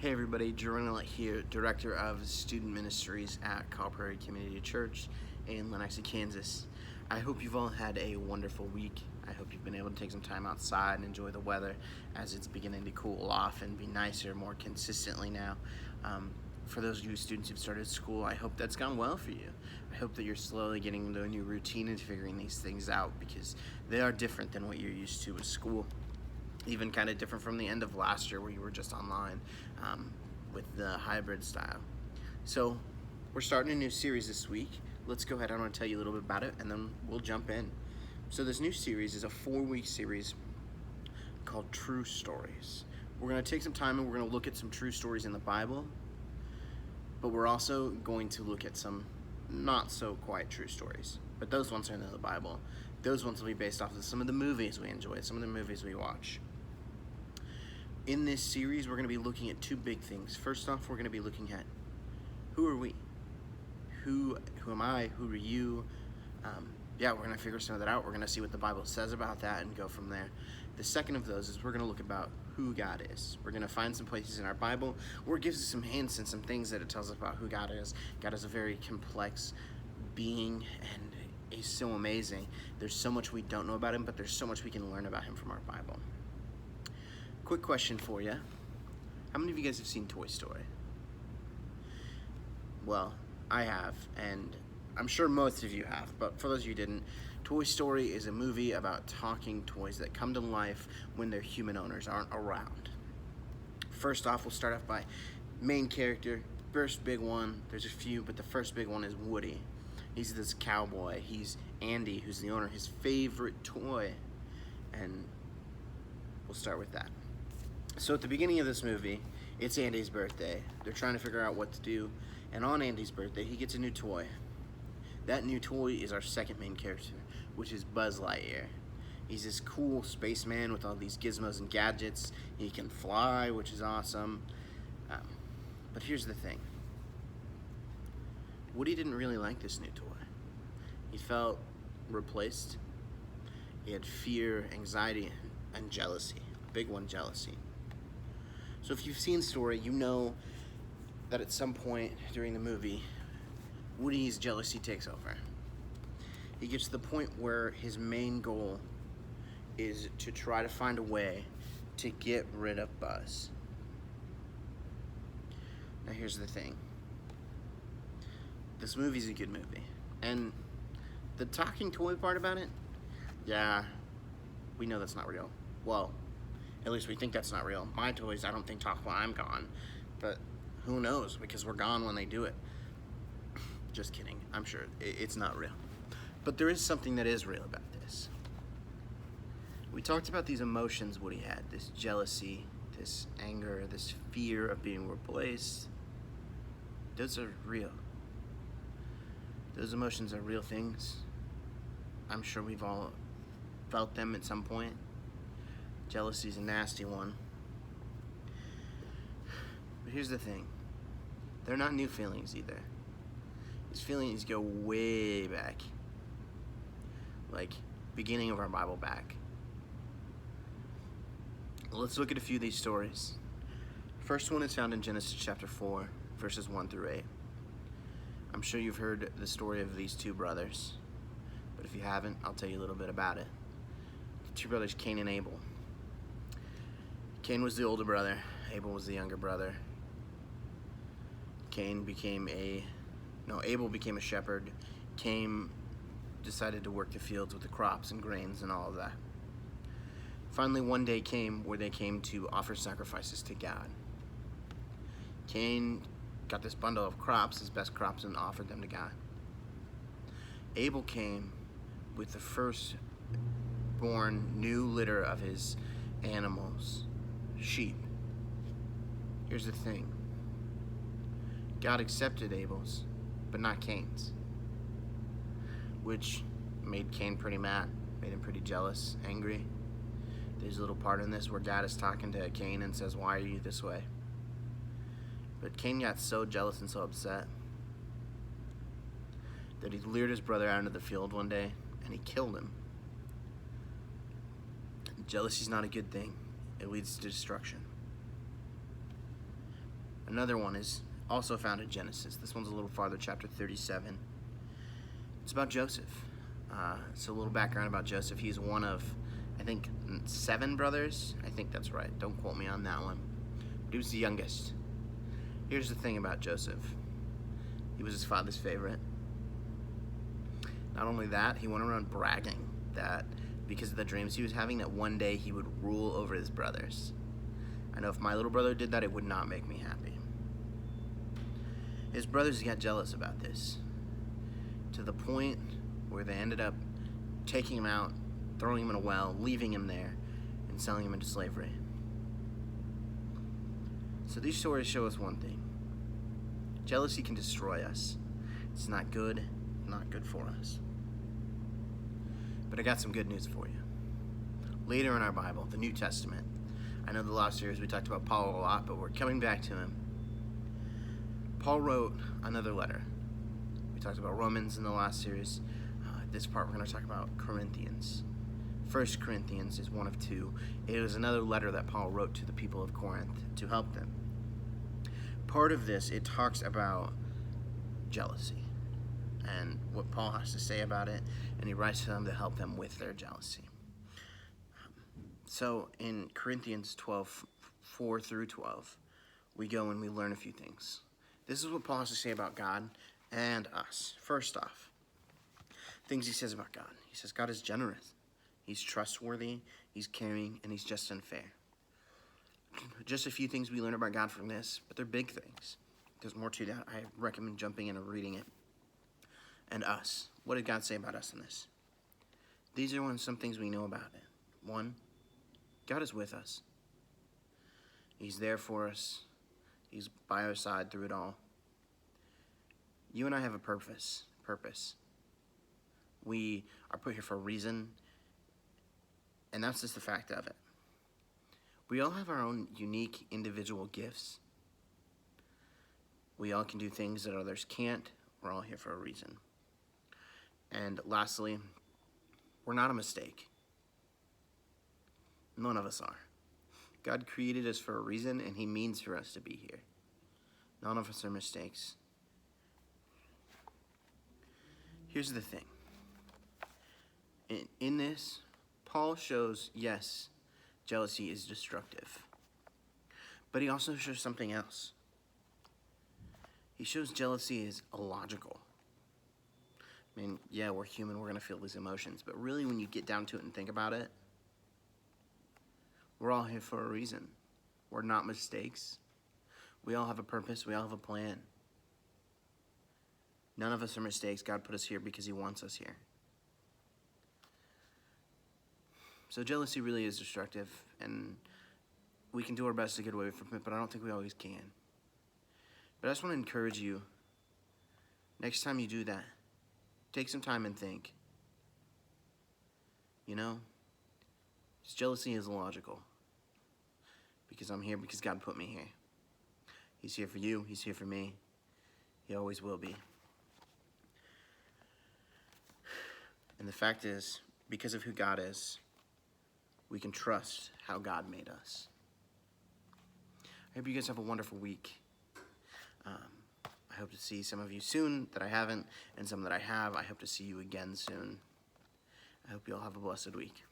Hey everybody, Jerome here, Director of Student Ministries at Cow Prairie Community Church in Lenexa, Kansas. I hope you've all had a wonderful week. I hope you've been able to take some time outside and enjoy the weather as it's beginning to cool off and be nicer more consistently now. For those of you students who've started school, I hope that's gone well for you. I hope that you're slowly getting into a new routine and figuring these things out because they are different than what you're used to with school. Even kind of different from the end of last year where you were just online with the hybrid style. So we're starting a new series this week. Let's go ahead, I want to tell you a little bit about it and then we'll jump in. So this new series is a 4-week series called True Stories. We're going to take some time and we're going to look at some true stories in the Bible, but we're also going to look at some not so quite true stories. But those ones are in the Bible. Those ones will be based off of some of the movies we enjoy, some of the movies we watch. In this series, we're going to be looking at two big things. First off, we're going to be looking at who are we? Who am I? Who are you? We're going to figure some of that out. We're going to see what the Bible says about that and go from there. The second of those is we're going to look about who God is. We're going to find some places in our Bible where it gives us some hints and some things that it tells us about who God is. God is a very complex being and he's so amazing. There's so much we don't know about him, but there's so much we can learn about him from our Bible. Quick question for you. How many of you guys have seen Toy Story? Well, I have, and I'm sure most of you have, but for those of you who didn't, Toy Story is a movie about talking toys that come to life when their human owners aren't around. First off, we'll start off by main character, first big one. There's a few, but the first big one is Woody. He's this cowboy. He's Andy, who's the owner, his favorite toy, and we'll start with that. So at the beginning of this movie, it's Andy's birthday. They're trying to figure out what to do, and on Andy's birthday, he gets a new toy. That new toy is our second main character, which is Buzz Lightyear. He's this cool spaceman with all these gizmos and gadgets. He can fly, which is awesome. But here's the thing. Woody didn't really like this new toy. He felt replaced. He had fear, anxiety, and jealousy. A big one, jealousy. So if you've seen the story, you know that at some point during the movie, Woody's jealousy takes over. He gets to the point where his main goal is to try to find a way to get rid of Buzz. Now here's the thing. This movie's a good movie. And the talking toy part about it, yeah, we know that's not real. Well, at least we think that's not real. My toys, I don't think talk while I'm gone. But who knows, because we're gone when they do it. Just kidding. I'm sure it's not real. But there is something that is real about this. We talked about these emotions Woody had, this jealousy, this anger, this fear of being replaced. Those are real. Those emotions are real things. I'm sure we've all felt them at some point. Jealousy is a nasty one. But here's the thing. They're not new feelings either. These feelings go way back. Like, beginning of our Bible back. Let's look at a few of these stories. First one is found in Genesis chapter 4, verses 1 through 8. I'm sure you've heard the story of these two brothers, but if you haven't, I'll tell you a little bit about it. The two brothers, Cain and Abel. Cain was the older brother, Abel was the younger brother. Abel became a shepherd. Cain decided to work the fields with the crops and grains and all of that. Finally, one day came where they came to offer sacrifices to God. Cain got this bundle of crops, his best crops, and offered them to God. Abel came with the firstborn new litter of his animals, sheep. Here's the thing. God accepted Abel's, but not Cain's, which made Cain pretty mad, made him pretty jealous, angry. There's a little part in this where God is talking to Cain and says, "Why are you this way?" But Cain got so jealous and so upset that he lured his brother out into the field one day and he killed him. Jealousy is not a good thing. It leads to destruction. Another one is also found in Genesis. This one's a little farther, chapter 37. It's about Joseph. So a little background about Joseph. He's one of, I think, 7 brothers. I think that's right. Don't quote me on that one. But he was the youngest. Here's the thing about Joseph. He was his father's favorite. Not only that, he went around bragging that because of the dreams he was having, that one day he would rule over his brothers. I know if my little brother did that, it would not make me happy. His brothers got jealous about this, to the point where they ended up taking him out, throwing him in a well, leaving him there, and selling him into slavery. So these stories show us one thing. Jealousy can destroy us. It's not good for us. But I got some good news for you. Later in our Bible, the New Testament, I know the last series we talked about Paul a lot, but we're coming back to him. Paul wrote another letter. We talked about Romans in the last series. This part we're going to talk about Corinthians. 1 Corinthians is one of 2. It was another letter that Paul wrote to the people of Corinth to help them. Part of this, it talks about jealousy and what Paul has to say about it, and he writes to them to help them with their jealousy. So in Corinthians 12, 4 through 12, we go and we learn a few things. This is what Paul has to say about God and us. First off, things he says about God. He says God is generous. He's trustworthy, he's caring, and he's just and fair. Just a few things we learn about God from this, but they're big things. There's more to that. I recommend jumping in and reading it. And us. What did God say about us in this? These are some things we know about it. 1, God is with us. He's there for us. He's by our side through it all. You and I have a purpose. We are put here for a reason, and that's just the fact of it. We all have our own unique individual gifts. We all can do things that others can't. We're all here for a reason. And lastly, we're not a mistake. None of us are. God created us for a reason, and he means for us to be here. None of us are mistakes. Here's the thing. In this, Paul shows, yes, jealousy is destructive. But he also shows something else. He shows jealousy is illogical. I mean, yeah, we're human, we're going to feel these emotions. But really, when you get down to it and think about it, we're all here for a reason. We're not mistakes. We all have a purpose. We all have a plan. None of us are mistakes. God put us here because he wants us here. So jealousy really is destructive, and we can do our best to get away from it, but I don't think we always can. But I just want to encourage you, next time you do that, take some time and think. Jealousy is illogical. Because I'm here because God put me here. He's here for you. He's here for me. He always will be. And the fact is, because of who God is, we can trust how God made us. I hope you guys have a wonderful week. I hope to see some of you soon that I haven't, and some that I have. I hope to see you again soon. I hope you all have a blessed week.